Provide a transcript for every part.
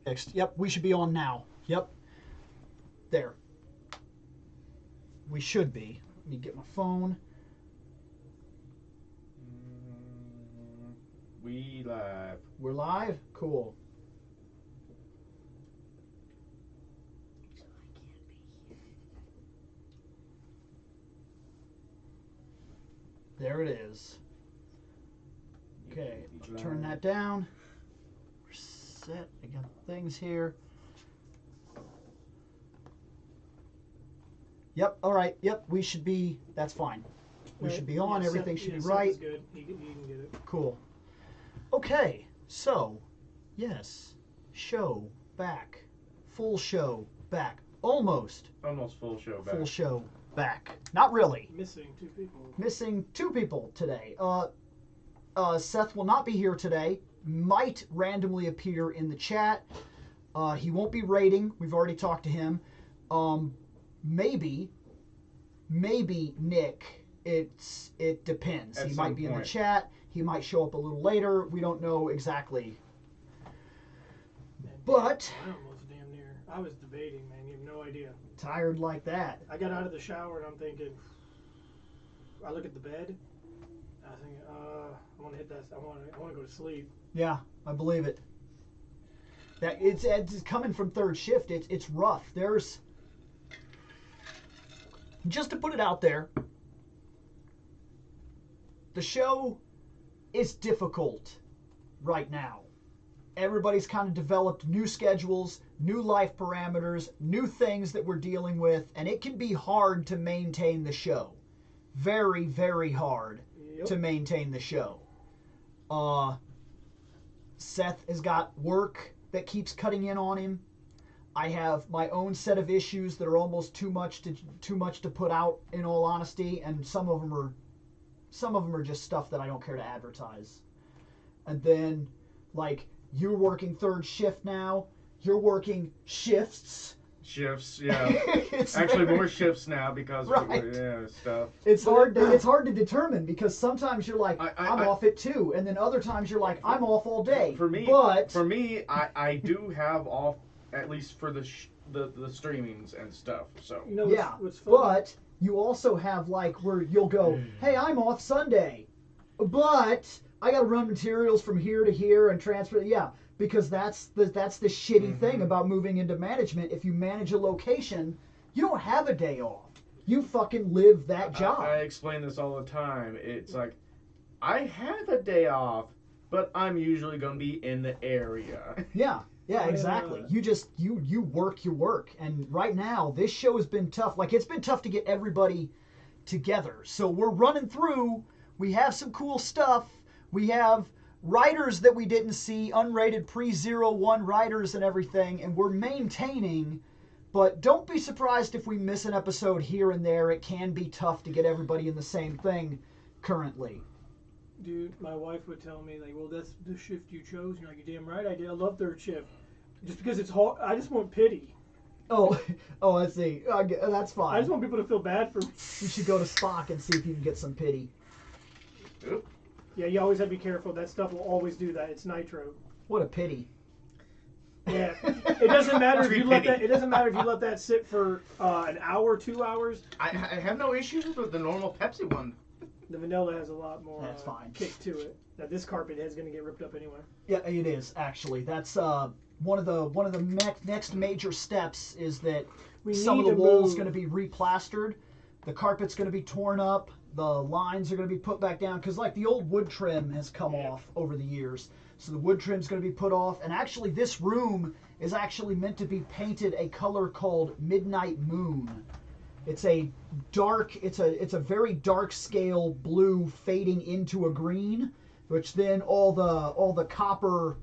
Fixed. Yep, we should be on now. Yep. There. We should be. Let me get my phone. We live. We're live? Cool. There it is. Okay, turn that down. We're set. I got things here. Yep, all right. Yep, we should be, that's fine. We should be on. Everything should be right. Seth is good. He can get it. Cool. Okay, so, yes, show back. Full show back. Almost. Almost full show back. Full show back. Not really. Missing 2 people. Missing 2 people today. Seth will not be here today. Might randomly appear in the chat. He won't be raiding. We've already talked to him. Maybe Nick. It depends. He might be in the chat. He might show up a little later. We don't know exactly. But I almost damn near. I was debating, man. You have no idea. Tired like that. I got out of the shower and I'm thinking. I look at the bed. I think, I want to hit that. I want to go to sleep. Yeah, I believe it. That it's coming from third shift. It's rough. There's, just to put it out there, the show is difficult right now. Everybody's kind of developed new schedules, new life parameters, new things that we're dealing with, and it can be hard to maintain the show. Very, very hard to maintain the show. Seth has got work that keeps cutting in on him. I have my own set of issues that are almost too much to put out, in all honesty, and some of them are just stuff that I don't care to advertise. And then, like, you're working third shift now. You're working shifts. Shifts, yeah. Actually, more shifts now because of stuff. It's hard to determine because sometimes you're like, I'm off at 2, and then other times you're like, I'm off all day. For me, I do have off at least for the streamings and stuff. So you know what's fun? But you also have like where you'll go, hey, I'm off Sunday, but I got to run materials from here to here and transfer. Yeah. Because that's the shitty thing about moving into management. If you manage a location, you don't have a day off. You fucking live that job. I explain this all the time. It's like, I have a day off, but I'm usually going to be in the area. Yeah, exactly. You work your work. And right now, this show has been tough. Like, it's been tough to get everybody together. So we're running through. We have some cool stuff. We have writers that we didn't see, unrated pre-01 writers and everything, and we're maintaining, but don't be surprised if we miss an episode here and there. It can be tough to get everybody in the same thing currently. Dude, my wife would tell me, like, well, that's the shift you chose. You're like, you're damn right I did. I love third shift. Just because it's hard, I just want pity. Oh, let's see. That's fine. I just want people to feel bad for me. You should go to Spock and see if you can get some pity. Oop. Yeah, you always have to be careful. That stuff will always do that. It's nitro. What a pity. Yeah, it doesn't matter if you let that. It doesn't matter if you let that sit for an hour, 2 hours. I have no issues with the normal Pepsi one. The vanilla has a lot more That's fine. kick to it. Now this carpet is going to get ripped up anyway. Yeah, it is actually. That's one of the next major steps is that some of the walls going to be replastered. The carpet's going to be torn up. The lines are going to be put back down because, like, the old wood trim has come off over the years. So the wood trim's going to be put off. And actually, this room is actually meant to be painted a color called Midnight Moon. It's a dark, it's a very dark scale blue fading into a green, which then all the copper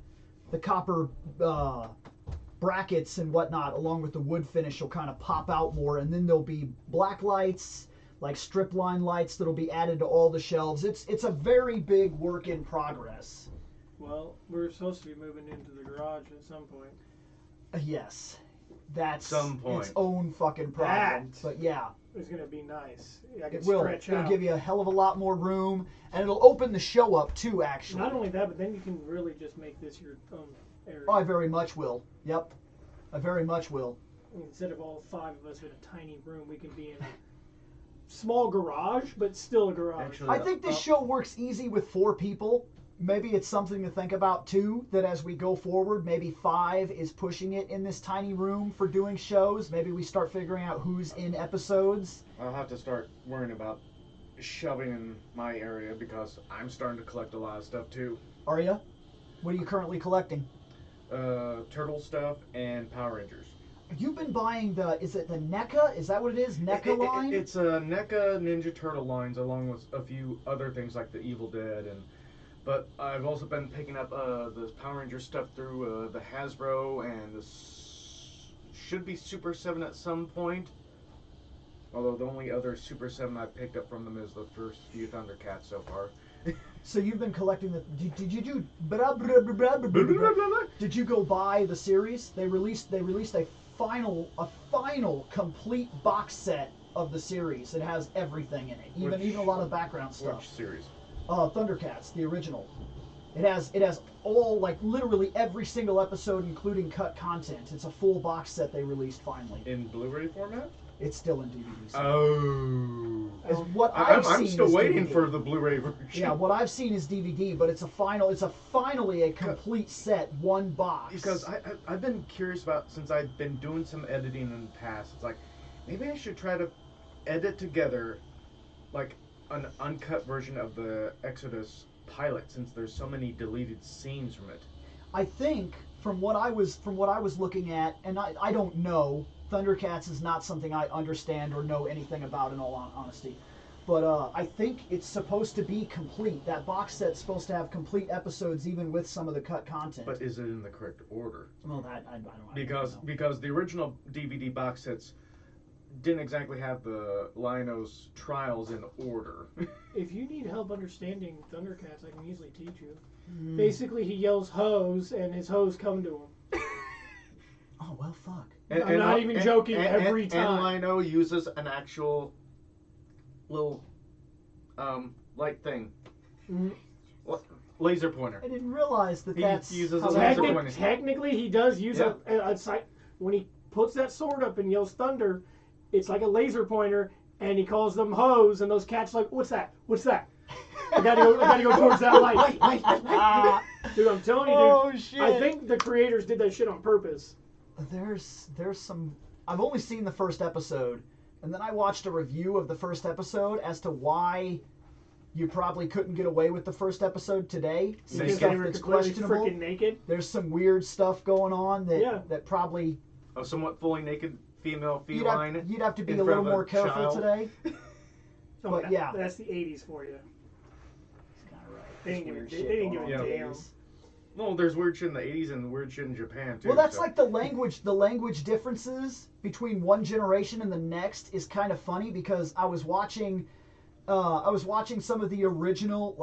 brackets and whatnot, along with the wood finish, will kind of pop out more. And then there'll be black lights, like strip line lights, that'll be added to all the shelves. It's a very big work in progress. Well, we're supposed to be moving into the garage at some point. Yes, that's some point. Its own fucking problem. But yeah, it's gonna be nice. I can it will. stretch out. It'll give you a hell of a lot more room, and it'll open the show up too. Actually, not only that, but then you can really just make this your own area. Oh, I very much will. Yep. I very much will. Instead of all 5 of us in a tiny room, we can be in a small garage, but still a garage. Actually, I think this show works easy with 4 people. Maybe it's something to think about too, that as we go forward, maybe 5 is pushing it in this tiny room for doing shows. Maybe we start figuring out who's in episodes. I'll have to start worrying about shoving in my area because I'm starting to collect a lot of stuff too. Are you? What are you currently collecting? Turtle stuff and Power Rangers. You've been buying is it the NECA? Is that what it is? NECA line? It's a NECA Ninja Turtle lines along with a few other things like the Evil Dead but I've also been picking up the Power Ranger stuff through the Hasbro and this should be Super 7 at some point. Although the only other Super 7 I've picked up from them is the first few Thundercats so far. So you've been collecting the. Did you do? Did you go buy the series? They released a final complete box set of the series. It has everything in it, even a lot of background stuff. Which series? Thundercats, the original. It has all, like, literally every single episode, including cut content. It's a full box set they released finally. In Blu-ray format? It's still in DVD. Oh. As what I'm still waiting DVD. for the Blu-ray version. Yeah, what I've seen is DVD, but it's finally a complete set, one box. Because I've been curious about, since I've been doing some editing in the past, it's like, maybe I should try to edit together, like, an uncut version of the Exodus pilot, since there's so many deleted scenes from it. I think from what I was looking at, and I don't know, Thundercats is not something I understand or know anything about in all honesty, but I think it's supposed to be complete. That box set's supposed to have complete episodes, even with some of the cut content. But is it in the correct order? Well, that I don't know. Because the original DVD box sets didn't exactly have the Lion-O's trials in order. If you need help understanding Thundercats, I can easily teach you. Basically, he yells hose, and his hose come to him. Oh, well, fuck. I'm not even joking every time. And Lion-O uses an actual little, light thing. Laser pointer. I didn't realize that that's... He uses how a that laser works. pointer. Technically, he does use a sight. When he puts that sword up and yells thunder, it's like a laser pointer, and he calls them hose, and those cats are like, what's that? What's that? I gotta go towards that light. Dude, I'm telling you, dude. Oh, shit. I think the creators did that shit on purpose. There's some... I've only seen the first episode, and then I watched a review of the first episode as to why you probably couldn't get away with the first episode today. Some Because stuff they were that's completely questionable. freaking naked. There's some weird stuff going on that probably... A somewhat fully naked female feline. You'd have to be in a little front of more careful child. today. But yeah. That's the 80s for you. That's kind of right. They There's didn't weird give shit a- they didn't going give a on damn. nowadays. No, there's weird shit in the 80s and weird shit in Japan, too. Well, that's so. like the language differences between one generation and the next is kind of funny, because I was watching some of the original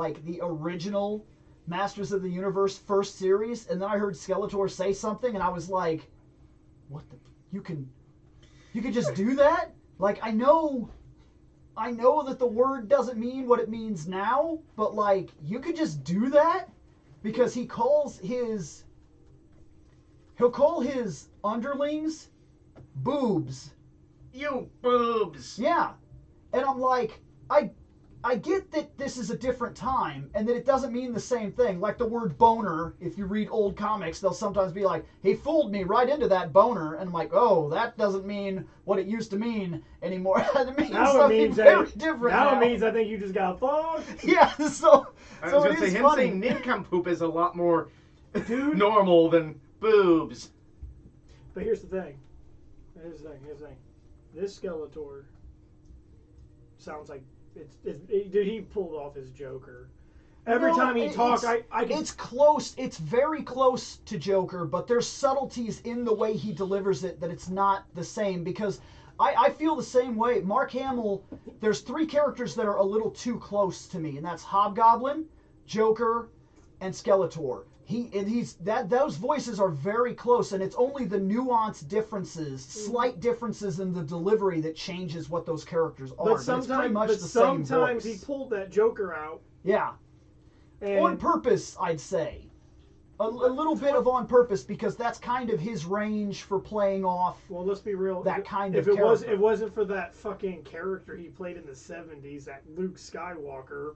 Masters of the Universe first series, and then I heard Skeletor say something, and I was like, what the... You can just do that? Like, I know that the word doesn't mean what it means now, but, like, you could just do that? Because he'll call his underlings boobs. You boobs! Yeah. And I'm like, I get that this is a different time and that it doesn't mean the same thing. Like the word boner, if you read old comics, they'll sometimes be like, he fooled me right into that boner. And I'm like, oh, that doesn't mean what it used to mean anymore. It means something very different now. It means I think you just got fucked. Yeah, so I was going to say, him funny. saying nincompoop is a lot more normal than boobs. But here's the thing. Here's the thing. This Skeletor sounds like dude, he pulled off his Joker. Every time he talks, I can... It's close. It's very close to Joker, but there's subtleties in the way he delivers it that it's not the same, because I feel the same way. Mark Hamill, there's 3 characters that are a little too close to me, and that's Hobgoblin, Joker, and Skeletor. Those voices are very close, and it's only the nuanced differences, slight differences in the delivery that changes what those characters are. But sometimes he pulled that Joker out. Yeah. And on purpose, I'd say. A little bit of on purpose, because that's kind of his range for playing off. Well, let's be real. That kind of if it character. it wasn't for that fucking character he played in the '70s, that Luke Skywalker,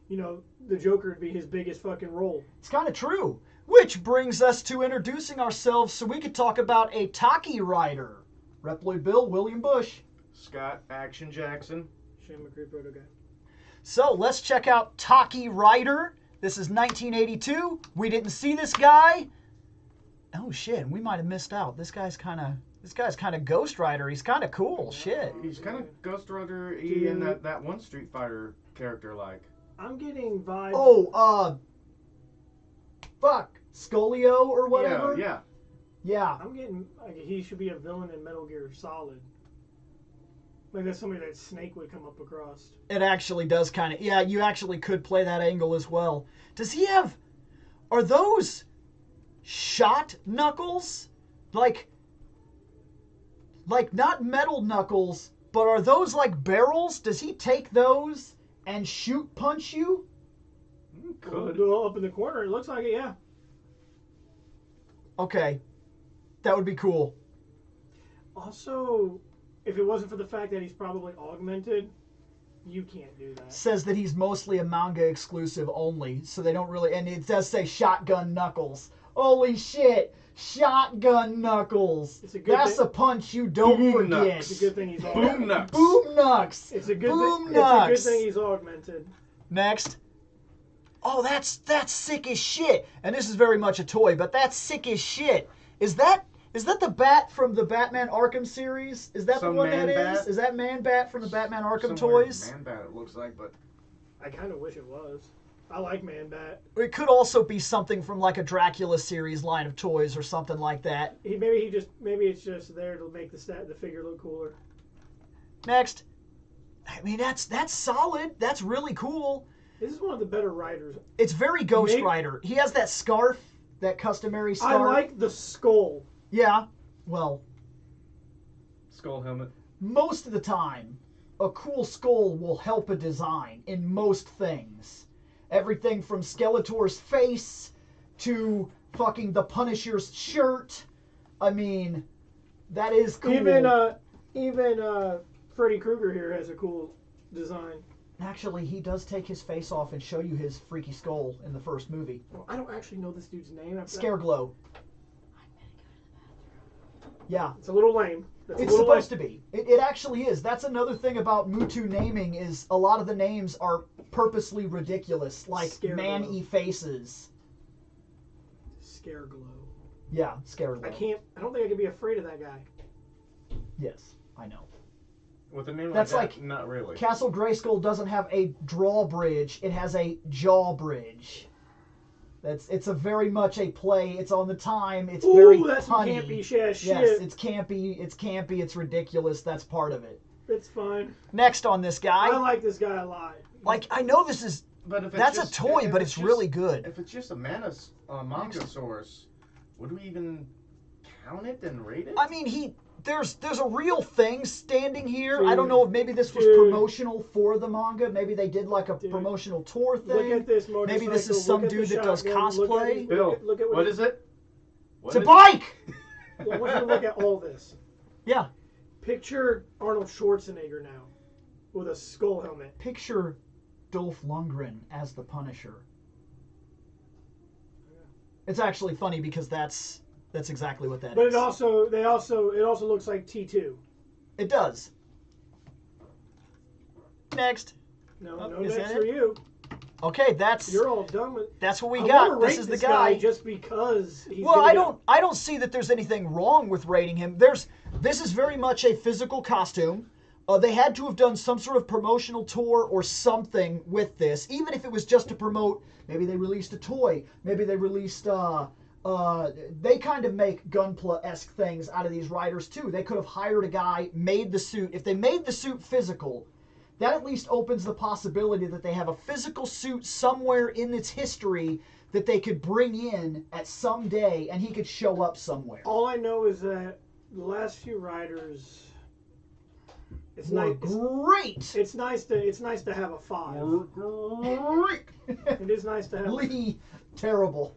you know, the Joker would be his biggest fucking role. It's kind of true. Which brings us to introducing ourselves so we could talk about a Talky writer. ReploidBill, William Bush. Scott Action Jackson. Shane McCree, Proto Guy. So let's check out Talky writer. This is 1982. We didn't see this guy. Oh shit, we might have missed out. This guy's kind of Ghost Rider. He's kind of cool. Shit. He's kind of Ghost Rider in that one Street Fighter character like. I'm getting vibes. Oh, fuck, Scolio or whatever. Yeah. I'm getting like he should be a villain in Metal Gear Solid. Like that's somebody that Snake would come up across. It actually does kind of. Yeah, you actually could play that angle as well. Does he have? Are those shot knuckles? Like not metal knuckles, but are those like barrels? Does he take those and shoot punch you? Could. Up in the corner, it looks like it. Yeah. Okay, that would be cool. Also, if it wasn't for the fact that he's probably augmented, you can't do that. Says that he's mostly a manga exclusive only, so they don't really. And it does say shotgun knuckles. Holy shit! Shotgun knuckles. That's a punch you don't Boom forget. It's a good thing he's Boom augmented. nuts. Boom knucks. It's a good Boom thing. knucks. It's a good thing he's augmented. Next. Oh, that's sick as shit. And this is very much a toy, but that's sick as shit. Is that the Bat from the Batman Arkham series? Is that Some the one that Man is? Bat? Is that Man Bat from the Batman Arkham Somewhere toys? Man Bat it looks like, but I kind of wish it was. I like Man Bat. It could also be something from like a Dracula series line of toys or something like that. Maybe it's just there to make the figure look cooler. Next. I mean, that's solid. That's really cool. This is one of the better writers. It's very Ghost Rider. He has that scarf, that customary scarf. I like the skull. Yeah. Well, skull helmet. most of the time, a cool skull will help a design in most things. Everything from Skeletor's face to fucking the Punisher's shirt. I mean, that is cool. Even Freddy Krueger here has a cool design. Actually, he does take his face off and show you his freaky skull in the first movie. Well, I don't actually know this dude's name. Scareglow. Yeah. It's a little lame. It's supposed to be. It actually is. That's another thing about Mutu naming is a lot of the names are purposely ridiculous, like man-y faces. Scareglow. Yeah, Scareglow. I don't think I could be afraid of that guy. Yes, I know. With a name That's like that, not really. Castle Grayskull doesn't have a drawbridge, it has a jawbridge. It's a very much a play. It's on the time. It's very that's punny. campy shit. Yes, it's campy. It's campy. It's ridiculous. That's part of it. It's fine. Next on this guy. I like this guy a lot. Like, I know this is. But if that's it's just, a toy, but it's just, really good. If it's just a manga source, would we even count it and rate it? I mean, there's a real thing standing here. Dude, I don't know if maybe this was promotional for the manga. Maybe they did like a promotional tour thing. Look at this motorcycle. Maybe this is some dude that does cosplay. Bill, look at what is it? It's a bike! I want you to look at all this. Yeah. Picture Arnold Schwarzenegger now with a skull helmet. Picture Dolph Lundgren as the Punisher. It's actually funny because that's exactly what that is. But it also looks like T2. It does. Next. No next for you. Okay, you're all done with. That's what we got. This is the guy. Just because he's. Well, I don't see that there's anything wrong with rating him. This is very much a physical costume. They had to have done some sort of promotional tour or something with this, even if it was just to promote. Maybe they released a toy. Maybe they released. They kind of make Gunpla-esque things out of these riders too. They could have hired a guy, made the suit. If they made the suit physical, that at least opens the possibility that they have a physical suit somewhere in its history that they could bring in at some day, and he could show up somewhere. All I know is that the last few riders. It's nice. Great. It's nice to have a 5. Great. It is nice to have. Lee, terrible.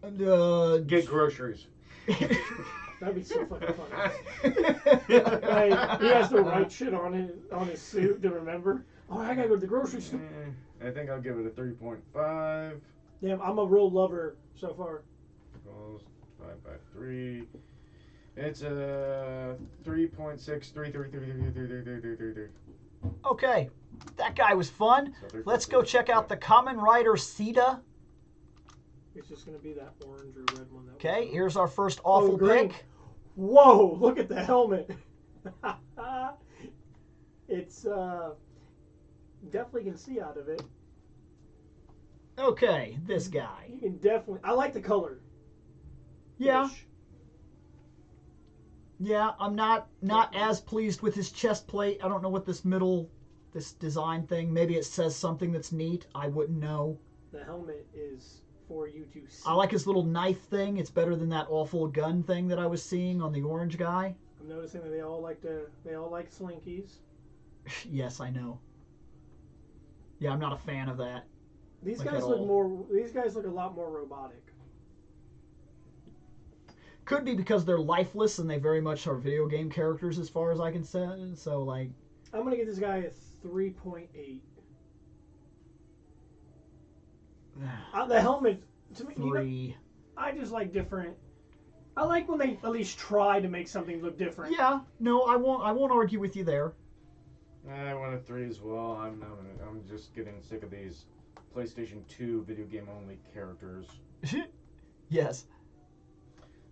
Get groceries. That'd be so fucking funny. Like, he has to write shit on his suit to remember. Oh, I gotta go to the grocery store. I think I'll give it a 3.5. Damn, I'm a real lover so far. Equals 5 by 3. It's a 3.633333333. Okay, that guy was fun. So Let's go check out the Common Rider Sida. It's just gonna be that orange or red one. Okay, here's our first awful green. pick. Whoa! Look at the helmet. It's definitely can see out of it. Okay, this guy. You can definitely. I like the color. Yeah. Ish. Yeah, I'm not as pleased with his chest plate. I don't know what this design thing. Maybe it says something that's neat. I wouldn't know. The helmet is for you to see. I like his little knife thing. It's better than that awful gun thing that I was seeing on the orange guy. I'm noticing that they all like slinkies. Yes, I know. Yeah, I'm not a fan of that. These Like guys at look all. more. These guys look a lot more robotic. Could be because they're lifeless and they very much are video game characters as far as I can say. So, like... I'm going to give this guy a 3.8. The helmet, to me, 3. I just like different. I like when they at least try to make something look different. Yeah, no, I won't argue with you there. I went a 3 as well. I'm just getting sick of these PlayStation 2 video game only characters. Yes.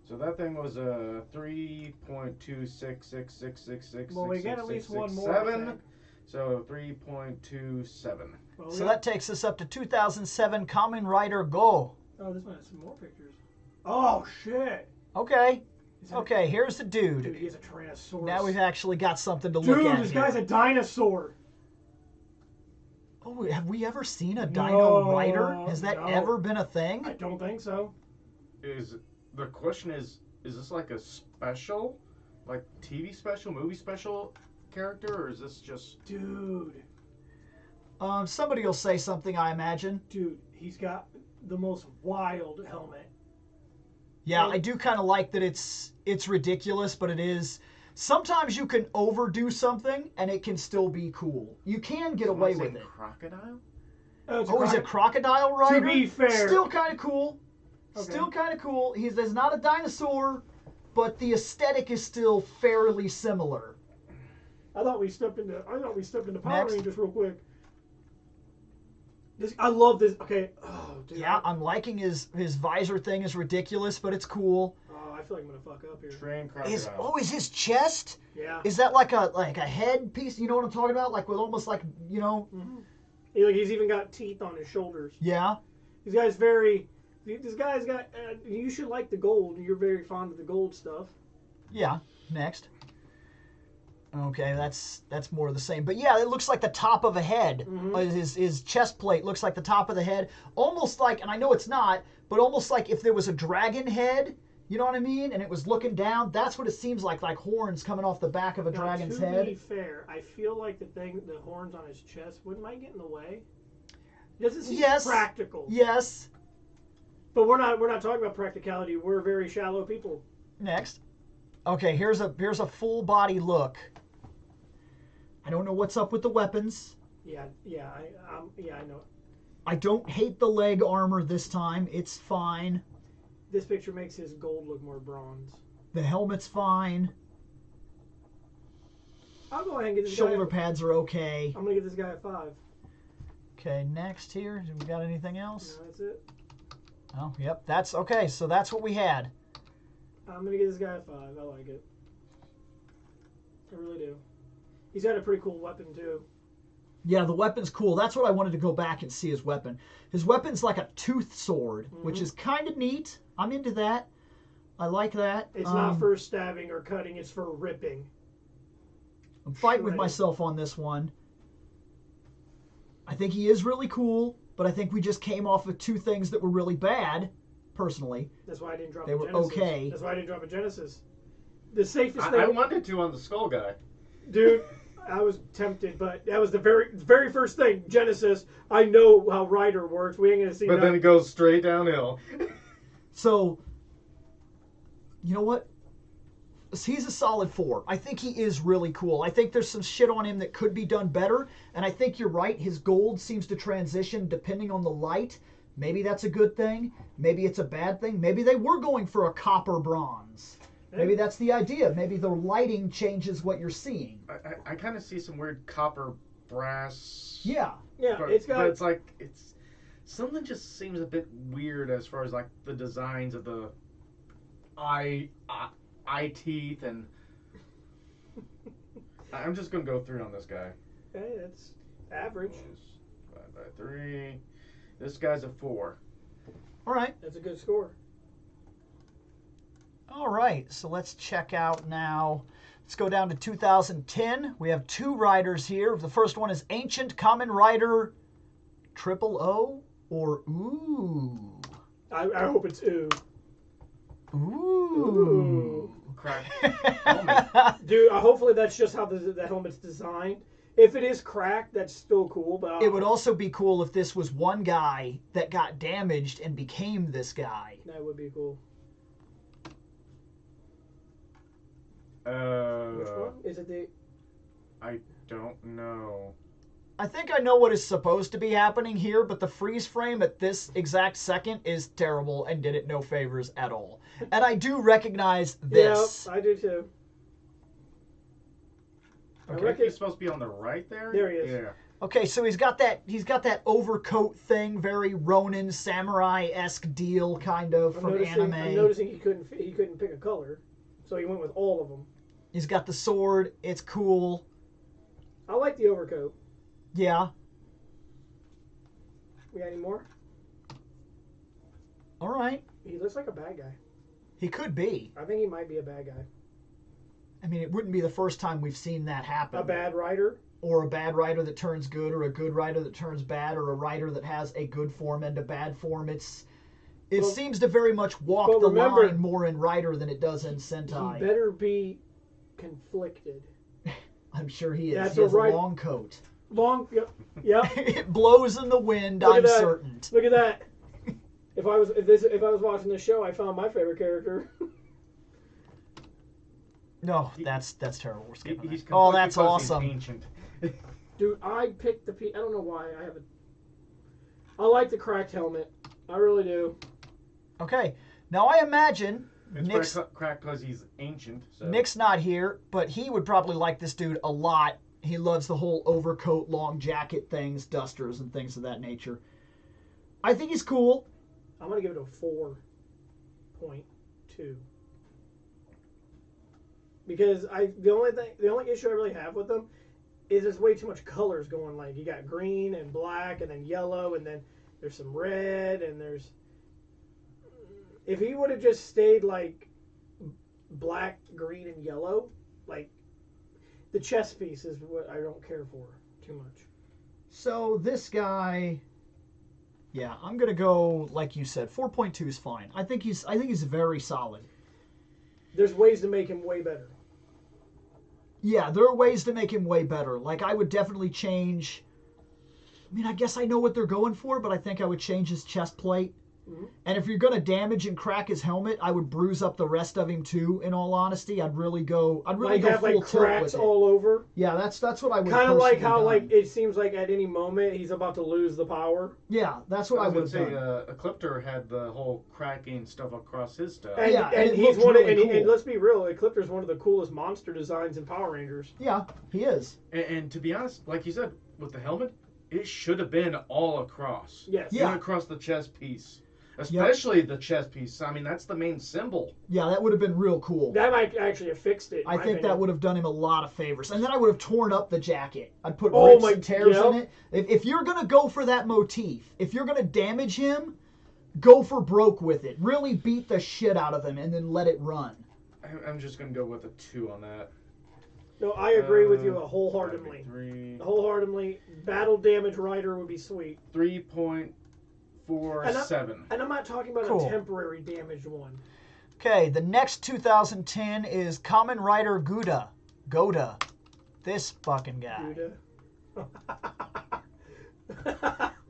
So that thing was a 3.26666666. Well, we get at least one more. 7. So 3.27. Well, So that takes us up to 2007 Kamen Rider Go. Oh, this one has some more pictures. Oh shit! Okay. Is that Okay, here's the Dude, dude. he's a Tyrannosaurus. Now we've actually got something to look at. Dude, this here. guy's a dinosaur. Oh, have we ever seen a Dino No, Rider? Has that no. ever been a thing? I don't think so. The question is this like a special, like TV special, movie special character, or is this just? Dude, Somebody will say something, I imagine. dude, he's got the most wild helmet. Yeah, And- I do kind of like that it's ridiculous, but it is. Sometimes you can overdo something and it can still be cool. You can get away with it. Crocodile? Oh, it's Oh, he's a crocodile rider? To be fair. Still kind of cool. Okay. Still kind of cool. He's not a dinosaur, but the aesthetic is still fairly similar. I thought we stepped into Power Next. Rangers real quick. I love this. Okay. Oh, dude. Yeah, I'm liking his visor thing is ridiculous, but it's cool. Oh, I feel like I'm gonna fuck up here. Train crocodile. Is his chest? Yeah. Is that like a head piece? You know what I'm talking about? Like with almost like, you know? Mm-hmm. He's even got teeth on his shoulders. Yeah. This guy's got. You should like the gold. You're very fond of the gold stuff. Yeah. Next. Okay, that's more of the same. But yeah, it looks like the top of a head. Mhm. His chest plate looks like the top of the head. Almost like, and I know it's not, but almost like if there was a dragon head, you know what I mean? And it was looking down, that's what it seems like horns coming off the back of a dragon's to head. be fair, I feel like the horns on his chest might get in the way. Doesn't seem Yes. practical. Yes. But we're not talking about practicality. We're very shallow people. Next. Okay, here's a full body look. I don't know what's up with the weapons. Yeah, I know. I don't hate the leg armor this time. It's fine. This picture makes his gold look more bronze. The helmet's fine. I'll go ahead and give this Shoulder guy. pads are okay. I'm gonna give this guy a 5. Okay, next here. Do we got anything else? No, that's it. Oh, yep. That's okay. So that's what we had. I'm gonna give this guy a 5. I like it. I really do. He's got a pretty cool weapon too. Yeah, the weapon's cool. That's what I wanted to go back and see his weapon. His weapon's like a tooth sword, which is kind of neat. I'm into that. I like that. It's not for stabbing or cutting. It's for ripping. I'm fighting with shredding. myself on this one. I think he is really cool, but I think we just came off of two things that were really bad, personally. That's why I didn't drop They a were Genesis. okay. That's why I didn't drop a Genesis. The safest I thing, wanted to on the skull guy. dude. I was tempted, but that was the very first thing. Genesis. I know how Rider works. We ain't gonna see But that. then it goes straight downhill. So, you know what? He's a solid 4. I think he is really cool. I think there's some shit on him that could be done better. And I think you're right. His gold seems to transition depending on the light. Maybe that's a good thing. Maybe it's a bad thing. Maybe they were going for a copper bronze. Maybe that's the idea. Maybe the lighting changes what you're seeing. I kind of see some weird copper brass. Yeah. Yeah, But it's like something just seems a bit weird as far as like the designs of the eye teeth, and I'm just gonna go 3 on this guy. Okay, that's average. 5 by 3. This guy's a 4. All right. That's a good score. All right. So let's check out now. Let's go down to 2010. We have 2 riders here. The first one is Ancient Common Rider O or Ooh. I hope it's ooh. Ooh. Crack. Dude, hopefully that's just how the helmet's designed. If it is cracked, that's still cool. But It would also be cool if this was one guy that got damaged and became this guy. That would be cool. Which one? Is it the... I don't know. I think I know what is supposed to be happening here, but the freeze frame at this exact second is terrible and did it no favors at all. And I do recognize this. Yep, I do too. Okay, he's supposed to be on the right there. There he is. Yeah. Okay, so he's got that overcoat thing, very Ronin samurai-esque deal kind of from anime. I'm noticing he couldn't pick a color, so he went with all of them. He's got the sword. It's cool. I like the overcoat. Yeah. We got any more? All right. He looks like a bad guy. He could be. I think he might be a bad guy. I mean, it wouldn't be the first time we've seen that happen. A bad rider? Or a bad rider that turns good, or a good rider that turns bad, or a rider that has a good form and a bad form. It seems to very much walk the line more in Rider than it does in Sentai. He better be conflicted. I'm sure he is. That's He has a right. long coat. Long, yep. It blows in the wind, Look at I'm that. certain. Look at that. If I was watching this show, I found my favorite character. No, that's terrible. We're skipping He's that. Oh, that's because he's awesome. ancient. Dude, I picked I don't know why I have it. I like the cracked helmet. I really do. Okay, now I imagine It's cracked because he's ancient. So. Nick's not here, but he would probably like this dude a lot. He loves the whole overcoat, long jacket things, dusters, and things of that nature. I think he's cool. I'm gonna give it a 4.2 because the only issue I really have with them is there's way too much colors going. Like you got green and black, and then yellow, and then there's some red, and there's. If he would have just stayed like black, green, and yellow, like the chest piece is what I don't care for too much. So this guy, yeah, I'm gonna go like you said. 4.2 is fine. I think he's very solid. There's ways to make him way better. Yeah, there are ways to make him way better. Like I would definitely change. I mean, I guess I know what they're going for, but I think I would change his chest plate. Mm-hmm. And if you're going to damage and crack his helmet, I would bruise up the rest of him too. In all honesty, I'd really go full like tilt cracks with it. all over. Yeah, that's what I would. Kind of like how like it seems like at any moment he's about to lose the power. Yeah, that's what I would say. Ecliptor had the whole cracking stuff across his stuff. And he's one of and let's be real, Ecliptor's one of the coolest monster designs in Power Rangers. Yeah, he is. And to be honest, like you said, with the helmet, it should have been all across. Yes. Yeah. Across the chest piece. Especially the chest piece. I mean, that's the main symbol. Yeah, that would have been real cool. That might actually have fixed it. I think that would have done him a lot of favors. And then I would have torn up the jacket. I'd put rips and tears in it. If you're going to go for that motif, if you're going to damage him, go for broke with it. Really beat the shit out of him and then let it run. I'm just going to go with a 2 on that. No, I agree with you wholeheartedly. 3. Wholeheartedly. Battle damage rider would be sweet. 3.47. And I'm not talking about a temporary damaged one. Okay, the next 2010 is Kamen Rider Goda. This fucking guy.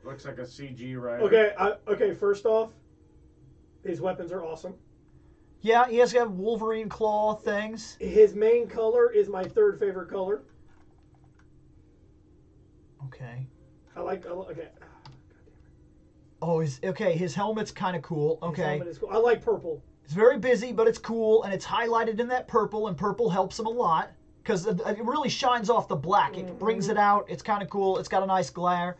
Looks like a CG rider. Okay, first off, His weapons are awesome. Yeah, he has got Wolverine claw things. His main color is my third favorite color. Okay. Okay. Oh, his helmet's kind of cool. Okay. His helmet is cool. I like purple. It's very busy, but it's cool, and it's highlighted in that purple, and purple helps him a lot because it really shines off the black. It brings it out. It's kind of cool. It's got a nice glare.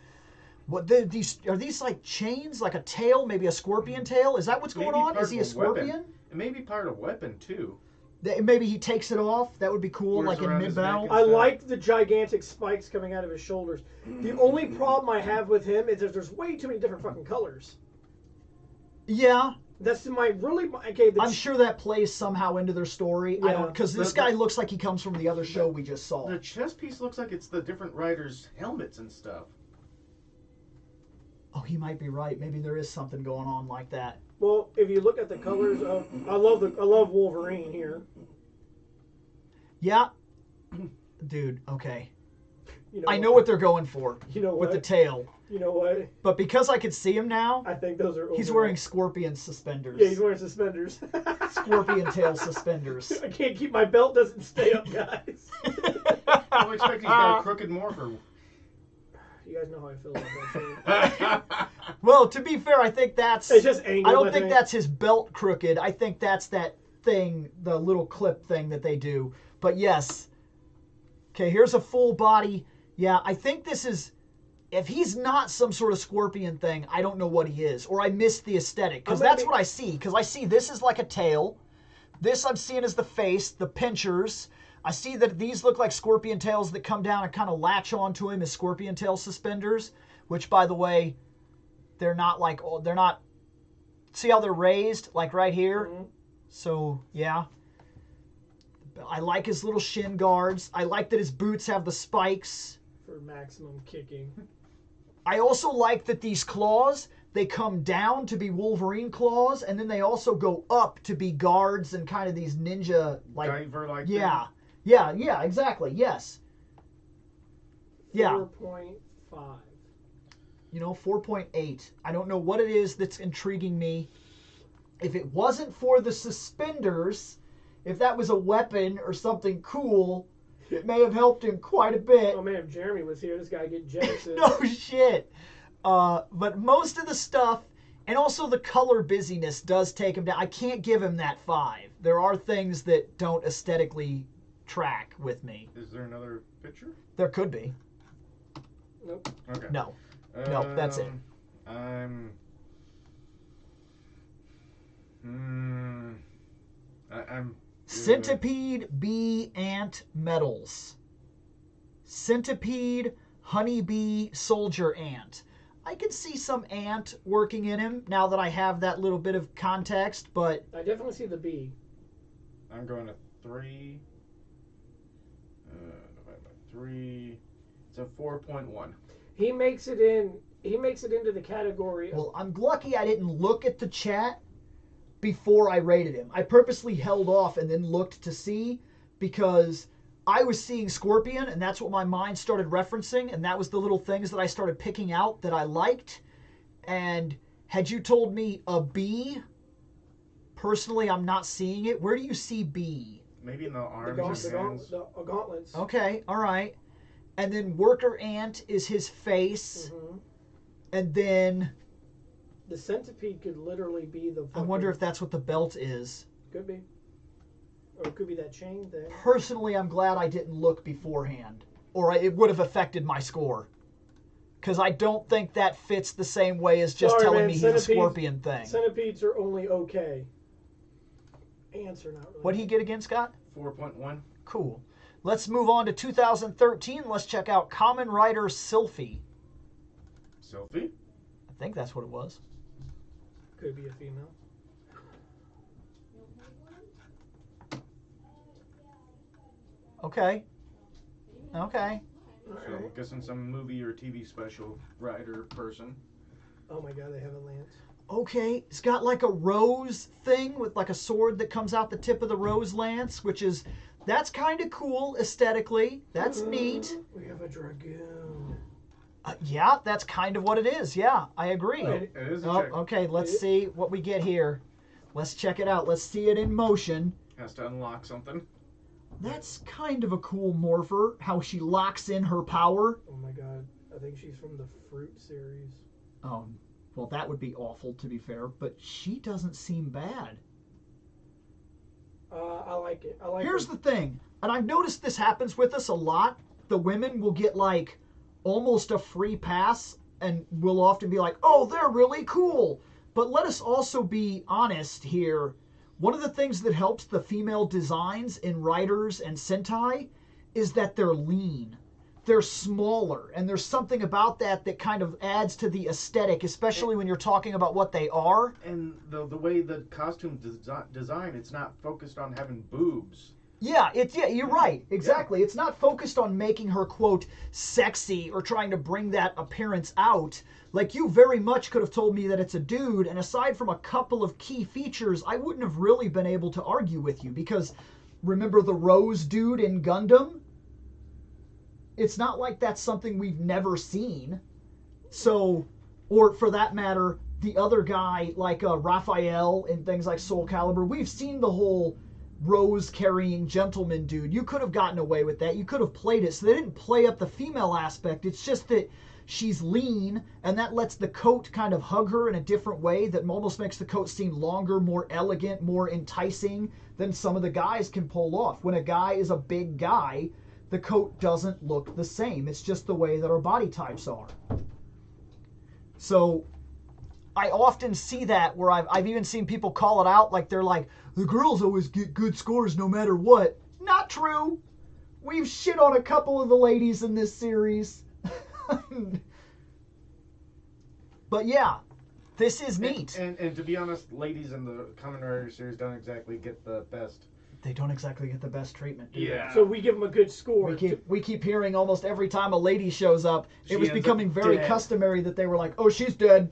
What are these like chains, like a tail, maybe a scorpion tail? Is that what's going on? Is he a scorpion? It may be part of a weapon too. Maybe he takes it off. That would be cool, like in mid-battle. I like the gigantic spikes coming out of his shoulders. The only problem I have with him is that there's way too many different fucking colors. Yeah. That's I'm sure that plays somehow into their story. Yeah. I don't, because this guy looks like he comes from the other show we just saw. The chest piece looks like it's the different riders' helmets and stuff. Oh, he might be right. Maybe there is something going on like that. Well, if you look at the colors of, I love Wolverine here. Yeah, dude. Okay. You know I know what they're going for. You know with what? the tail. You know what? But because I could see him now, I think those are. He's wearing scorpion suspenders. Yeah, he's wearing suspenders. Scorpion tail suspenders. I can't keep my belt doesn't stay up, guys. I expect he's got a crooked morpher. You guys know how I feel about that. Well, to be fair, I think that's. It's just angled, I don't think that's his belt crooked. I think that's that thing, the little clip thing that they do. But yes. Okay, here's a full body. Yeah, I think this is. If he's not some sort of scorpion thing, I don't know what he is. Or I missed the aesthetic. Because that's what I see. Because I see this is like a tail. This I'm seeing as the face, the pinchers. I see that these look like scorpion tails that come down and kind of latch onto him as scorpion tail suspenders. Which, by the way, they're not like, they're not, see how they're raised? Like right here? Mm-hmm. So, yeah. I like his little shin guards. I like that his boots have the spikes. For maximum kicking. I also like that these claws, they come down to be Wolverine claws, and then they also go up to be guards and kind of these ninja, like... Diver-like yeah. Thing. Yeah, exactly, yes. Yeah. 4.5. 4.8. I don't know what it is that's intriguing me. If it wasn't for the suspenders, if that was a weapon or something cool, it may have helped him quite a bit. Oh man, if Jeremy was here, this guy would get jealous. No shit. But most of the stuff, and also the color busyness does take him down. I can't give him that 5. There are things that don't aesthetically track with me. Is there another picture? There could be. Nope. Okay. No, that's it. I'm Centipede, bee, ant, metals. Centipede, honeybee, soldier ant. I can see some ant working in him now that I have that little bit of context, but... I definitely see the bee. I'm going to 3. Divided by 3. It's a 4.1. He makes it into the category of... Well, I'm lucky I didn't look at the chat before I rated him. I purposely held off and then looked to see because I was seeing Scorpion and that's what my mind started referencing, and that was the little things that I started picking out that I liked. And had you told me a bee, personally I'm not seeing it. Where do you see bee? Maybe in the arms the gauntlets. Okay, all right. And then worker ant is his face. Mm-hmm. And then... The centipede could literally be the... I wonder if that's what the belt is. Could be. Or it could be that chain thing. Personally, I'm glad I didn't look beforehand. Or it would have affected my score. Because I don't think that fits the same way as just telling me he's a scorpion thing. Centipedes are only okay. Ants are not really. What did he get again, Scott? 4.1. Cool. Let's move on to 2013. Let's check out Kamen Rider Sylphy. Sylphy? I think that's what it was. Could be a female. Okay. So I'm guessing some movie or TV special writer person. Oh my god, they have a lance. Okay, it's got like a rose thing with like a sword that comes out the tip of the rose lance, which is, that's kind of cool aesthetically. That's neat. We have a dragoon. Yeah, that's kind of what it is. Yeah, I agree. It is a okay, let's see what we get here. Let's check it out. Let's see it in motion. Has to unlock something. That's kind of a cool morpher, how she locks in her power. Oh my god. I think she's from the Fruit series. Oh, well, that would be awful, to be fair, but she doesn't seem bad. I like it. I like Here's it. the thing, and I've noticed this happens with us a lot. The women will get, like, almost a free pass, and will often be like, oh, they're really cool. But let us also be honest here. One of the things that helps the female designs in Riders and Sentai is that they're lean. They're smaller, and there's something about that that kind of adds to the aesthetic, especially when you're talking about what they are. And the way the costume design, it's not focused on having boobs. Yeah, you're right. Exactly. Yeah. It's not focused on making her, quote, sexy or trying to bring that appearance out. Like, you very much could have told me that it's a dude, and aside from a couple of key features, I wouldn't have really been able to argue with you, because remember the Rose dude in Gundam? It's not like that's something we've never seen. So, or for that matter, the other guy, like Raphael in things like Soul Calibur, we've seen the whole rose-carrying gentleman dude. You could have gotten away with that. You could have played it. So they didn't play up the female aspect. It's just that she's lean, and that lets the coat kind of hug her in a different way that almost makes the coat seem longer, more elegant, more enticing than some of the guys can pull off. When a guy is a big guy, the coat doesn't look the same. It's just the way that our body types are. So I often see that where I've even seen people call it out, like they're like, the girls always get good scores no matter what. Not true. We've shit on a couple of the ladies in this series. But yeah, this is neat. And to be honest, ladies in the Kamen Rider series don't exactly get the best. They don't exactly get the best treatment, do they? So we give them a good score. We keep hearing almost every time a lady shows up, it was becoming very customary that they were like, oh, she's dead.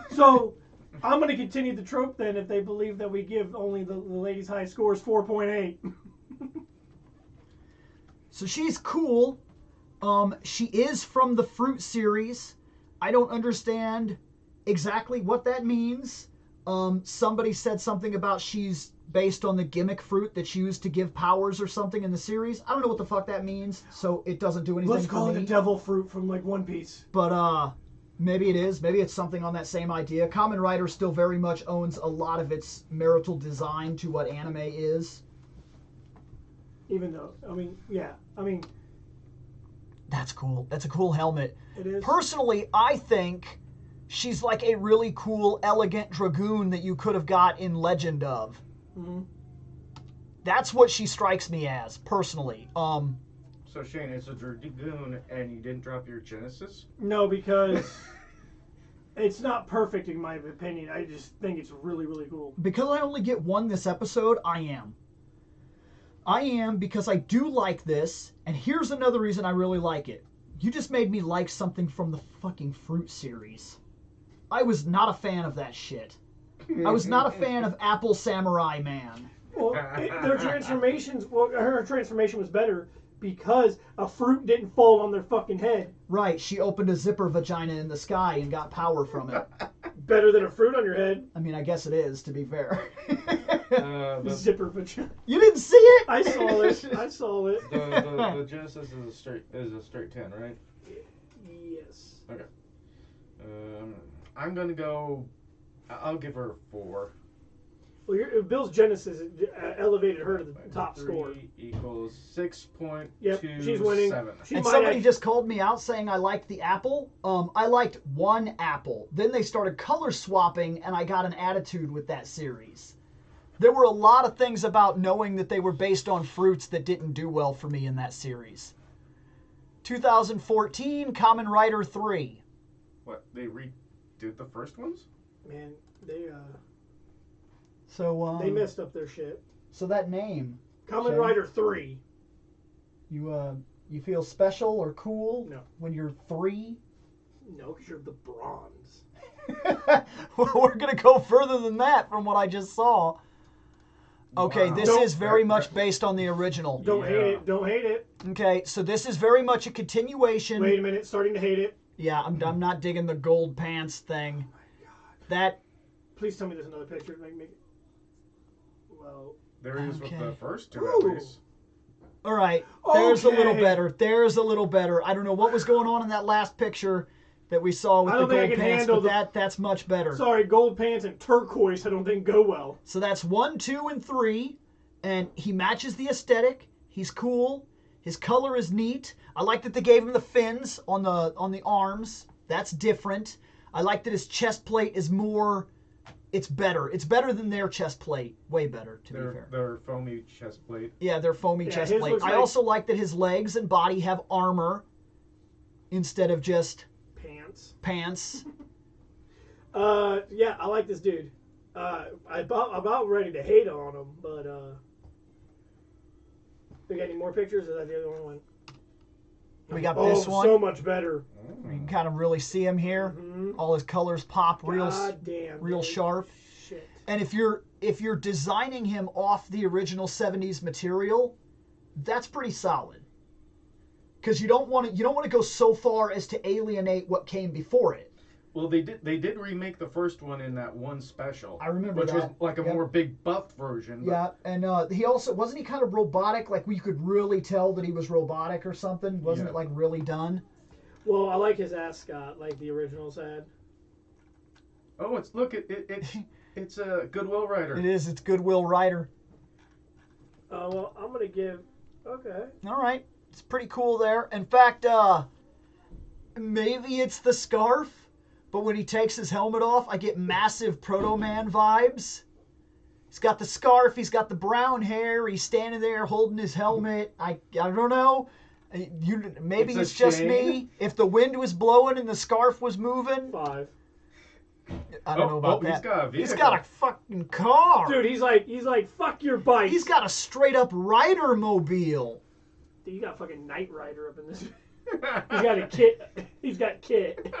So I'm going to continue the trope then if they believe that we give only the ladies' high scores 4.8. So she's cool. She is from the Fruit series. I don't understand exactly what that means. Somebody said something about she's based on the gimmick fruit that's used to give powers or something in the series. I don't know what the fuck that means, so it doesn't do anything. Let's call it a devil fruit from like One Piece. But maybe it is. Maybe it's something on that same idea. Kamen Rider still very much owns a lot of its marital design to what anime is. Even though, that's cool. That's a cool helmet. It is. Personally, I think she's like a really cool, elegant dragoon that you could have got in Legend of. Mm-hmm. That's what she strikes me as, personally. So Shane, it's a dragoon, and you didn't drop your Genesis? No, because it's not perfect in my opinion. I just think it's really, really cool. Because I only get one this episode, I am. Because I do like this, and here's another reason I really like it. You just made me like something from the fucking Fruit series. I was not a fan of that shit. I was not a fan of Apple Samurai Man. Well, their transformations, her transformation was better because a fruit didn't fall on their fucking head. Right, she opened a zipper vagina in the sky and got power from it. Better than a fruit on your head. I mean, I guess it is, to be fair. Zipper vagina. You didn't see it? I saw it. I saw it. The Genesis is a straight 10, right? Yes. Okay. I'm gonna go. I'll give her a 4. Well, Bill's Genesis elevated her to the top 3 score. Equals 6.27. Yep, she's winning. And somebody just called me out saying I liked the apple. I liked one apple. Then they started color swapping, and I got an attitude with that series. There were a lot of things about knowing that they were based on fruits that didn't do well for me in that series. 2014, Kamen Rider 3. What, they redid the first ones? Man, So they messed up their shit. So that name, Kamen Rider 3. You feel special or cool? No. When you're 3? No, because you're the bronze. Well, we're gonna go further than that from what I just saw. Okay, Wow. this is very much based on the original. Don't hate it. Don't hate it. Okay, so this is very much a continuation. Wait a minute, starting to hate it. Yeah, I'm not digging the gold pants thing. Oh my god. That Please tell me there's another picture. Make it. well. There he is with the first two, Ooh. at least. All right, there's a little Okay. better. There's a little better. I don't know what was going on in that last picture that we saw with I the don't think I gold can pants, handle but that's much better. Sorry, gold pants and turquoise I don't think go well. So that's 1, 2, and 3, and he matches the aesthetic. He's cool. His color is neat. I like that they gave him the fins on the arms. That's different. I like that his chest plate is more. It's better. It's better than their chest plate. Way better, to be fair. Their foamy chest plate. Yeah, their foamy chest his plate. looks I like- also like that his legs and body have armor instead of just Pants. pants. Yeah, I like this dude. I'm about ready to hate on him, but we got any more pictures? Or is that the other one? We got this one. So much better. You can kind of really see him here. Mm-hmm. All his colors pop real Damn, sharp. Shit. And if you're designing him off the original 70s material, that's pretty solid. Because you don't want to go so far as to alienate what came before it. Well, they did remake the first one in that one special. I remember which that. was like a more big buff version. Yeah, and he also wasn't he kind of robotic? Like we could really tell that he was robotic or something. Wasn't it like really done? Well, I like his ascot, like the originals had. Oh, it's a Goodwill Rider. It is. It's Goodwill Rider. Well, I'm gonna give. Okay. All right, it's pretty cool there. In fact, maybe it's the scarf. But when he takes his helmet off, I get massive Proto Man vibes. He's got the scarf. He's got the brown hair. He's standing there holding his helmet. I don't know. Maybe it's just me. If the wind was blowing and the scarf was moving. 5. I don't know about that. He's got a vehicle. He's got a fucking car. Dude, he's like fuck your bike. He's got a straight up rider mobile. Dude, you got fucking Knight Rider up in this. He's got a kit. He's got kit.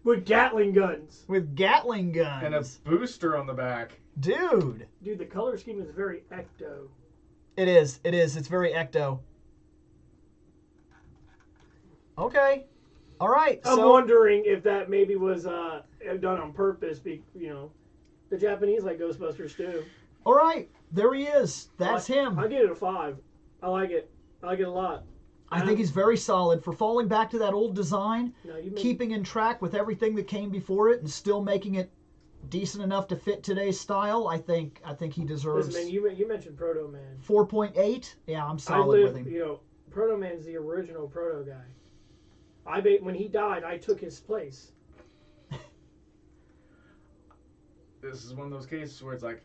With Gatling guns. With Gatling guns. And a booster on the back. Dude. Dude, the color scheme is very ecto. It is. It's very ecto. Okay. All right. I'm wondering if that maybe was done on purpose. The Japanese like Ghostbusters too. All right. There he is. That's him. I give it a 5. I like it. I like it a lot. I think he's very solid for falling back to that old design, No, keeping in track with everything that came before it, and still making it decent enough to fit today's style. I think he deserves. Listen, man, you mentioned Proto Man. 4.8. Yeah, I'm solid with him. Proto Man's the original Proto guy. When he died, I took his place. This is one of those cases where it's like,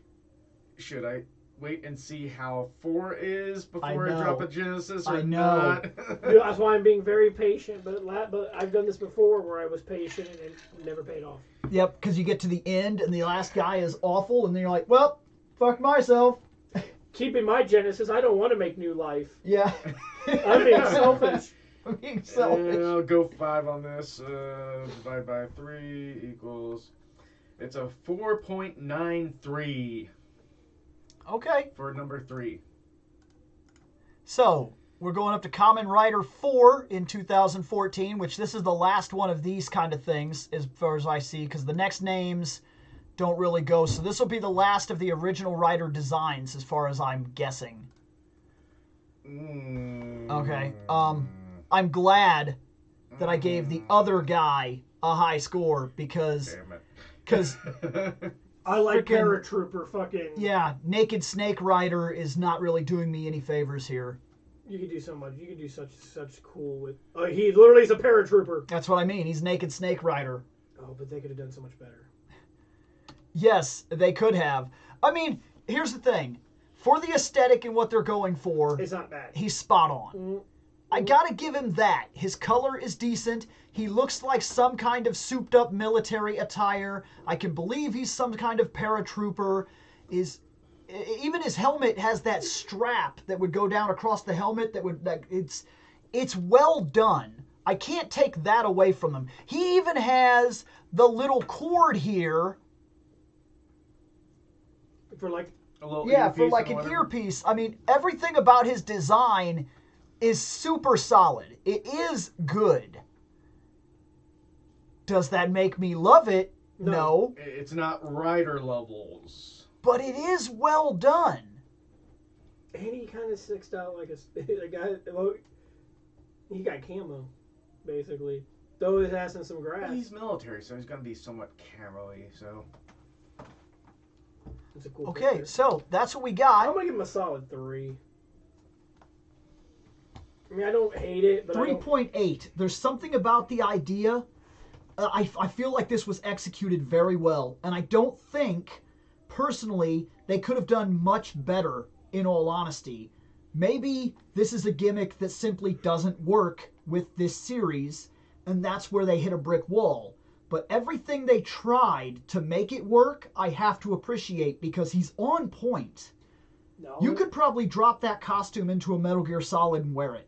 should I wait and see how 4 is before I drop a Genesis or not? That's why I'm being very patient. But I've done this before where I was patient and it never paid off. Yep, because you get to the end and the last guy is awful, and then you're like, well, fuck myself. Keeping my Genesis, I don't want to make new life. Yeah. I'm being selfish. I'm being selfish. I'll go 5 on this. Divide by 3 equals. It's a 4.93. Okay. For number 3. So, we're going up to Kamen Rider 4 in 2014, which this is the last one of these kind of things, as far as I see, because the next names don't really go. So this will be the last of the original Rider designs, as far as I'm guessing. Okay. I'm glad that I gave the other guy a high score, because... Damn it. Because... I like Frickin', Paratrooper fucking... Yeah, Naked Snake Rider is not really doing me any favors here. You could do so much. You could do such cool with... he literally is a Paratrooper. That's what I mean. He's Naked Snake Rider. Oh, but they could have done so much better. Yes, they could have. I mean, here's the thing. For the aesthetic and what they're going for... It's not bad. He's spot on. I gotta give him that. His color is decent. He looks like some kind of souped up military attire. I can believe he's some kind of paratrooper. Even his helmet has that strap that would go down across the helmet it's well done. I can't take that away from him. He even has the little cord here. For like... For like an earpiece. I mean, everything about his design is super solid. It is good. Does that make me love it? No. It's not Rider levels. but it is well done. And he kind of sticks out like a guy. Well, he got camo, basically. Though his ass in some grass. Well, he's military, so he's gonna be somewhat camo-y. So. It's a cool Okay, picture. so that's what we got. I'm gonna give him a solid 3. I mean, I don't hate it, but 3.8. There's something about the idea. I feel like this was executed very well, and I don't think, personally, they could have done much better. In all honesty, maybe this is a gimmick that simply doesn't work with this series, and that's where they hit a brick wall. But everything they tried to make it work, I have to appreciate because he's on point. No, You could probably drop that costume into a Metal Gear Solid and wear it.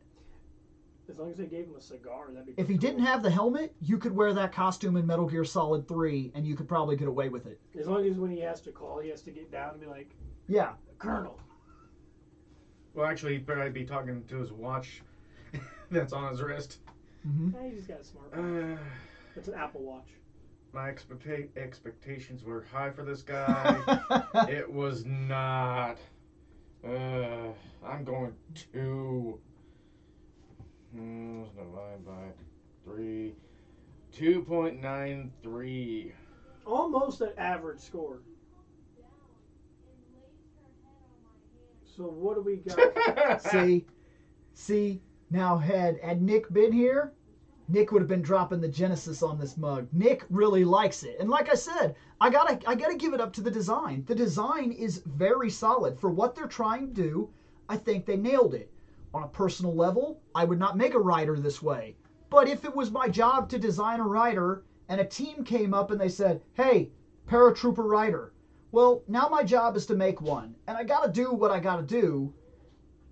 as long as they gave him a cigar, that'd be. If he didn't have the helmet, you could wear that costume in Metal Gear Solid 3, and you could probably get away with it. As long as when he has to call, he has to get down and be like, Yeah. Colonel. Well, actually, he'd probably be talking to his watch that's on his wrist. Mm-hmm. He just got a smart. It's an Apple Watch. My expectations were high for this guy. It was not. I'm going 2. Divide by 3. 2.93. Almost an average score. So what do we got? See, now had Nick been here, Nick would have been dropping the Genesis on this mug. Nick really likes it. And like I said, I gotta give it up to the design. The design is very solid. For what they're trying to do, I think they nailed it. On a personal level, I would not make a rider this way. But if it was my job to design a rider and a team came up and they said, hey, paratrooper rider, well, now my job is to make one. And I gotta do what I gotta do.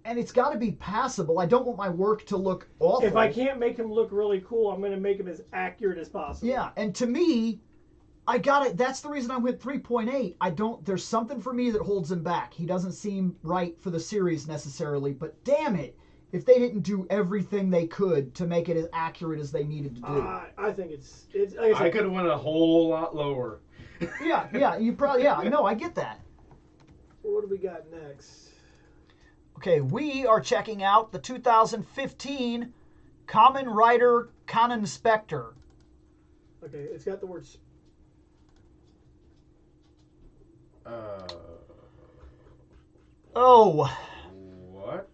And it's gotta be passable. I don't want my work to look awful. If I can't make him look really cool, I'm going to make him as accurate as possible. Yeah, and to me, that's the reason I went 3.8. There's something for me that holds him back. He doesn't seem right for the series necessarily, but damn it, if they didn't do everything they could to make it as accurate as they needed to do. I think it's like I could have went a whole lot lower. Yeah, you probably, no, I get that. What do we got next? Okay, we are checking out the 2015 Kamen Rider Kanon Spectre. Okay, it's got the words. Oh. What?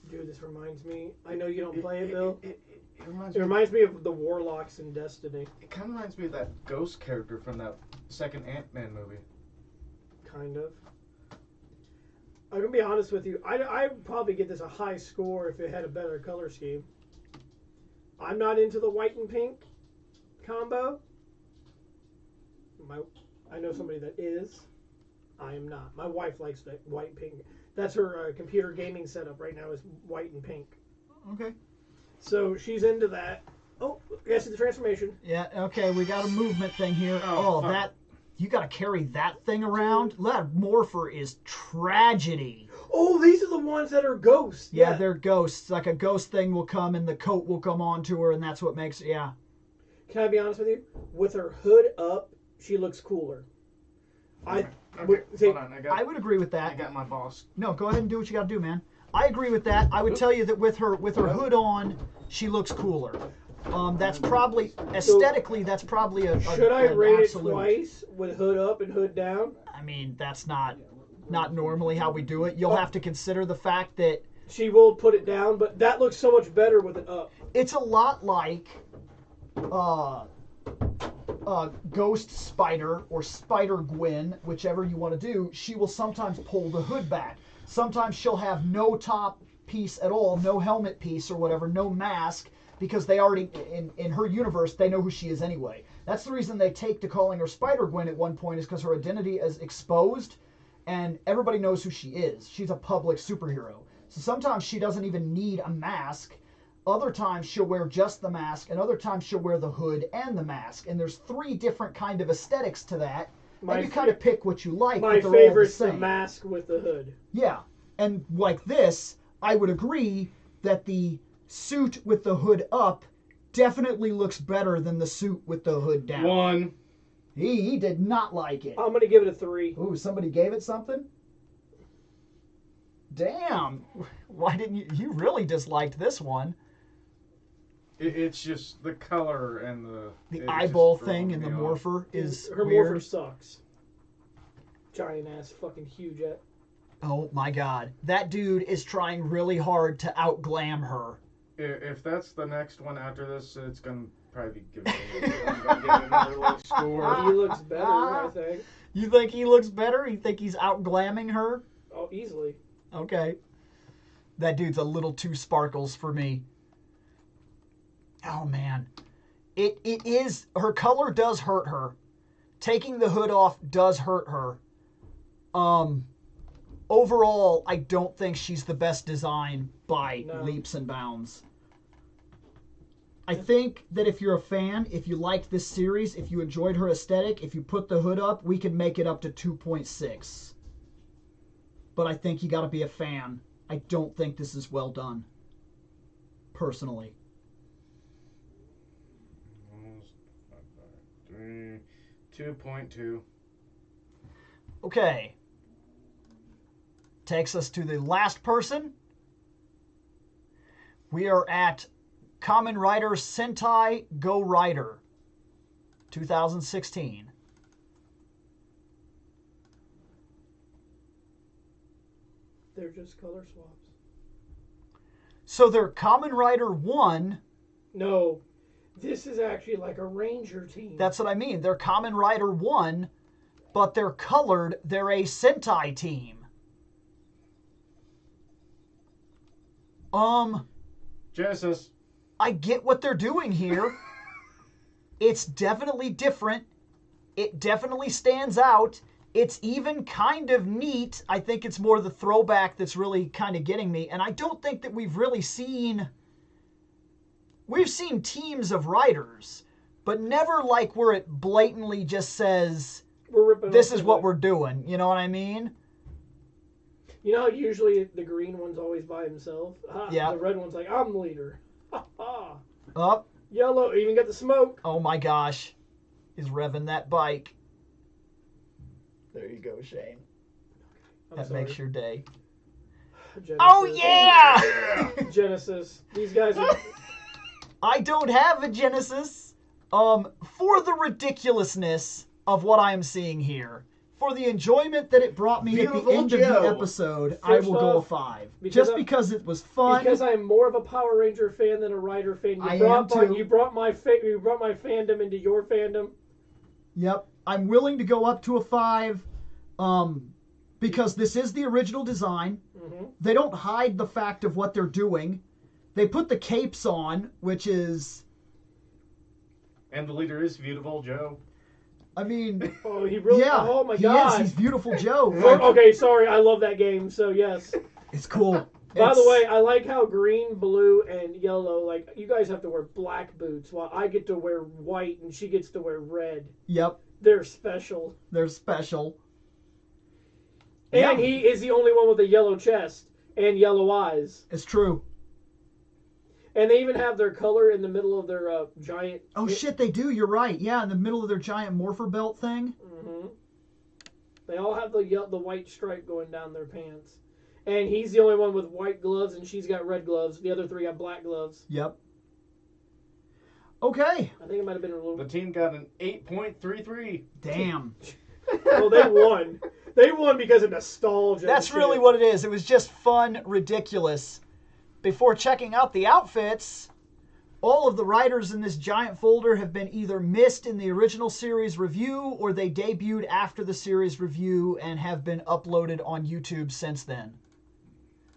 Dude, this reminds me. I know you don't play it, Bill. It It reminds me of the Warlocks in Destiny. It kind of reminds me of that ghost character from that second Ant-Man movie. Kind of. I'm going to be honest with you. I'd probably get this a high score if it had a better color scheme. I'm not into the white and pink combo. I know somebody that is. I am not. My wife likes that white pink. That's her computer gaming setup right now is white and pink. Okay. So she's into that. Oh, I see the transformation. Yeah, okay, we got a movement thing here. Oh, that, you got to carry that thing around? That morpher is tragedy. Oh, these are the ones that are ghosts. Yeah, they're ghosts. Like a ghost thing will come and the coat will come onto her and that's what makes, yeah. Can I be honest with you? With her hood up, she looks cooler. Okay, hold on. I would agree with that. I got my boss. No, go ahead and do what you got to do, man. I agree with that. I would tell you that with her hood on, she looks cooler. That's probably aesthetically. That's probably a should I rate absolute. it twice with hood up and hood down? I mean, that's not normally how we do it. You'll have to consider the fact that she will put it down, but that looks so much better with it up. It's a lot like Ghost Spider or Spider Gwen, whichever you want to do. She will sometimes pull the hood back. Sometimes she'll have no top piece at all, no helmet piece or whatever, no mask, because they already, in her universe, they know who she is anyway. That's the reason they take to calling her Spider-Gwen at one point, is because her identity is exposed, and everybody knows who she is. She's a public superhero. So sometimes she doesn't even need a mask. Other times she'll wear just the mask, and other times she'll wear the hood and the mask. And there's 3 different kind of aesthetics to that. And you kind of pick what you like. My favorite's the mask with the hood. Yeah, and like this, I would agree that the suit with the hood up definitely looks better than the suit with the hood down. 1. He did not like it. I'm gonna give it a 3. Ooh, somebody gave it something? Damn. Why didn't you... You really disliked this one. It's just the color and the eyeball thing and the morpher is her weird. morpher sucks. Giant ass, fucking huge. Oh my god, that dude is trying really hard to outglam her. If that's the next one after this, it's gonna probably be giving another low score. He looks better, I think. You think he looks better? You think he's outglamming her? Oh, easily. Okay. That dude's a little too sparkles for me. Oh man, it is. Her color does hurt her. Taking the hood off does hurt her. Overall, I don't think she's the best design by leaps and bounds. I think that if you're a fan, if you liked this series, if you enjoyed her aesthetic, if you put the hood up, we can make it up to 2.6. But I think you got to be a fan. I don't think this is well done. Personally. 2.2. Okay. Takes us to the last person. We are at Kamen Rider Sentai Go Rider 2016. They're just color swaps. So they're Kamen Rider 1. No. This is actually like a Ranger team. That's what I mean. They're Kamen Rider 1, but they're colored. They're a Sentai team. Genesis. I get what they're doing here. It's definitely different. It definitely stands out. It's even kind of neat. I think it's more the throwback that's really kind of getting me. And I don't think that we've really seen... We've seen teams of riders, but never like where it blatantly just says, this is what we're doing. You know what I mean? You know how usually the green one's always by himself? Yeah. The red one's like, I'm the leader. Ha ha. Up. Yellow, even got the smoke. Oh my gosh. He's revving that bike. There you go, Shane. That makes your day. Genesis. Oh yeah! Genesis. These guys are... I don't have a Genesis. For the ridiculousness of what I am seeing here, for the enjoyment that it brought me at the end of the episode, I will go a 5. Just because it was fun. Because I'm more of a Power Ranger fan than a Rider fan. You brought my fandom into your fandom. Yep. I'm willing to go up to a 5 because this is the original design. Mm-hmm. They don't hide the fact of what they're doing. They put the capes on, which is... And the leader is Beautiful Joe. I mean... Oh, he really... Yeah, oh my God. He's Beautiful Joe. Okay, sorry. I love that game, so yes. It's cool. By the way, I like how green, blue, and yellow, like, you guys have to wear black boots, while I get to wear white, and she gets to wear red. Yep. They're special. They're special. And he is the only one with a yellow chest and yellow eyes. It's true. And they even have their color in the middle of their giant... Oh, shit, they do. You're right. Yeah, in the middle of their giant morpher belt thing. Mm-hmm. They all have the white stripe going down their pants. And he's the only one with white gloves, and she's got red gloves. The other three have black gloves. Yep. Okay. I think it might have been a little... The team got an 8.33. Damn. Well, they won. They won because of nostalgia. That's really what it is. It was just fun, ridiculous. Before checking out the outfits, all of the riders in this giant folder have been either missed in the original series review or they debuted after the series review and have been uploaded on YouTube since then.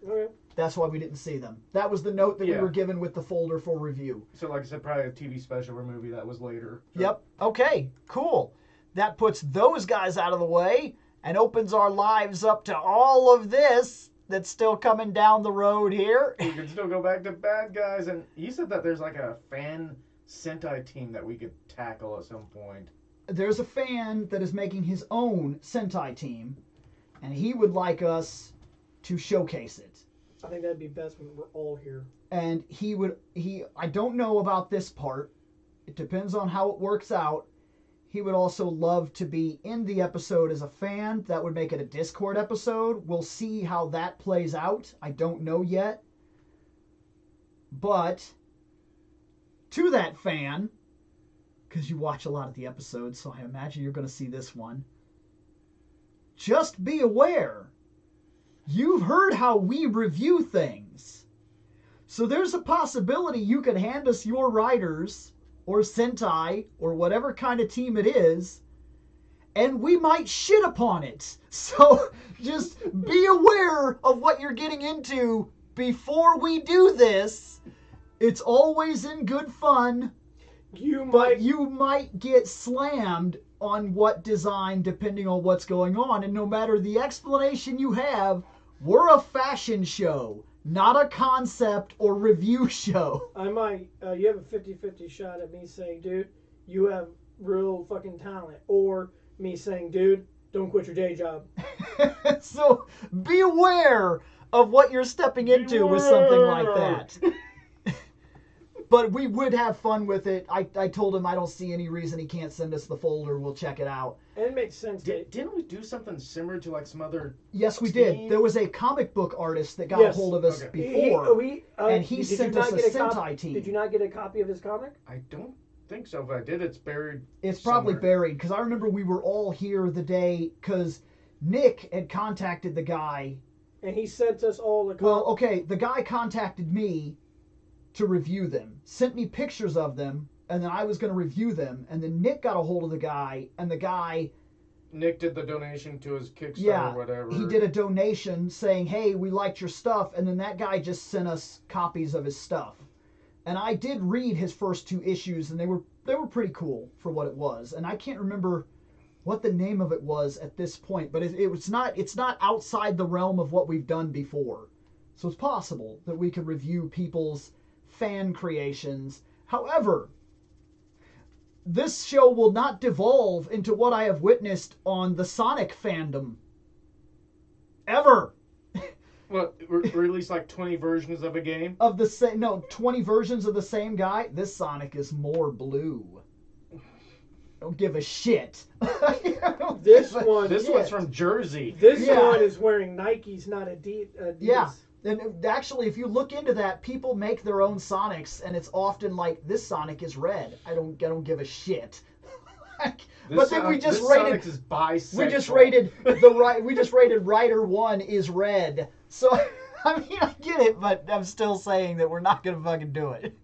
Okay. That's why we didn't see them. That was the note that we were given with the folder for review. So like I said, probably a TV special or movie that was later. So. Yep. Okay, cool. That puts those guys out of the way and opens our lives up to all of this that's still coming down the road here. We can still go back to bad guys. And you said that there's like a fan Sentai team that we could tackle at some point. There's a fan that is making his own Sentai team, and he would like us to showcase it. I think that'd be best when we're all here. And I don't know about this part. It depends on how it works out. He would also love to be in the episode as a fan. That would make it a Discord episode. We'll see how that plays out. I don't know yet. But to that fan, because you watch a lot of the episodes, so I imagine you're going to see this one. Just be aware. You've heard how we review things. So there's a possibility you could hand us your Riders or Sentai or whatever kind of team it is, and we might shit upon it. So just be aware of what you're getting into before we do this. It's always in good fun, but you might get slammed on what design depending on what's going on. And no matter the explanation you have, we're a fashion show, not a concept or review show. I might, you have a 50-50 shot at me saying, dude, you have real fucking talent. Or me saying, dude, don't quit your day job. So be aware of what you're stepping into with something like that. But we would have fun with it. I told him I don't see any reason he can't send us the folder. We'll check it out. And it makes sense. Didn't we do something similar to like some other? Yes, we did. There was a comic book artist that got a hold of us before, and he sent us a Sentai team. Did you not get a copy of his comic? I don't think so. If I did, it's buried. It's probably buried, because I remember we were all here the day, because Nick had contacted the guy. And he sent us all the comics. Well, okay, the guy contacted me to review them, sent me pictures of them, and then I was going to review them, and then Nick got a hold of the guy, and the guy... Nick did the donation to his Kickstarter or whatever. He did a donation saying, hey, we liked your stuff, and then that guy just sent us copies of his stuff. And I did read his first 2 issues, and they were pretty cool for what it was. And I can't remember what the name of it was at this point, but it's not outside the realm of what we've done before. So it's possible that we could review people's fan creations. However, this show will not devolve into what I have witnessed on the Sonic fandom. Ever. Well, release like 20 versions of a game? Of the same, no, 20 versions of the same guy. This Sonic is more blue. Don't give a shit. This one's from Jersey. This one is wearing Nikes, not Adidas. Yeah. And actually, if you look into that, people make their own Sonics, and it's often like, this Sonic is red. I don't give a shit. But then we just rated. Sonic is bisexual. We just rated Rider 1 is red. So I mean, I get it, but I'm still saying that we're not gonna fucking do it.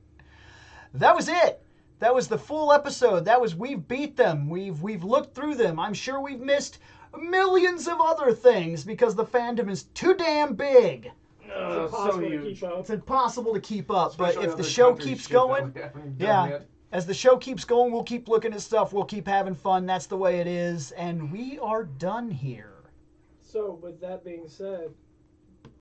That was it. That was the full episode. We've beat them. We've looked through them. I'm sure we've missed millions of other things because the fandom is too damn big. It's impossible to keep up. Especially but if the show keeps going, as the show keeps going, we'll keep looking at stuff. We'll keep having fun. That's the way it is. And we are done here. So, with that being said,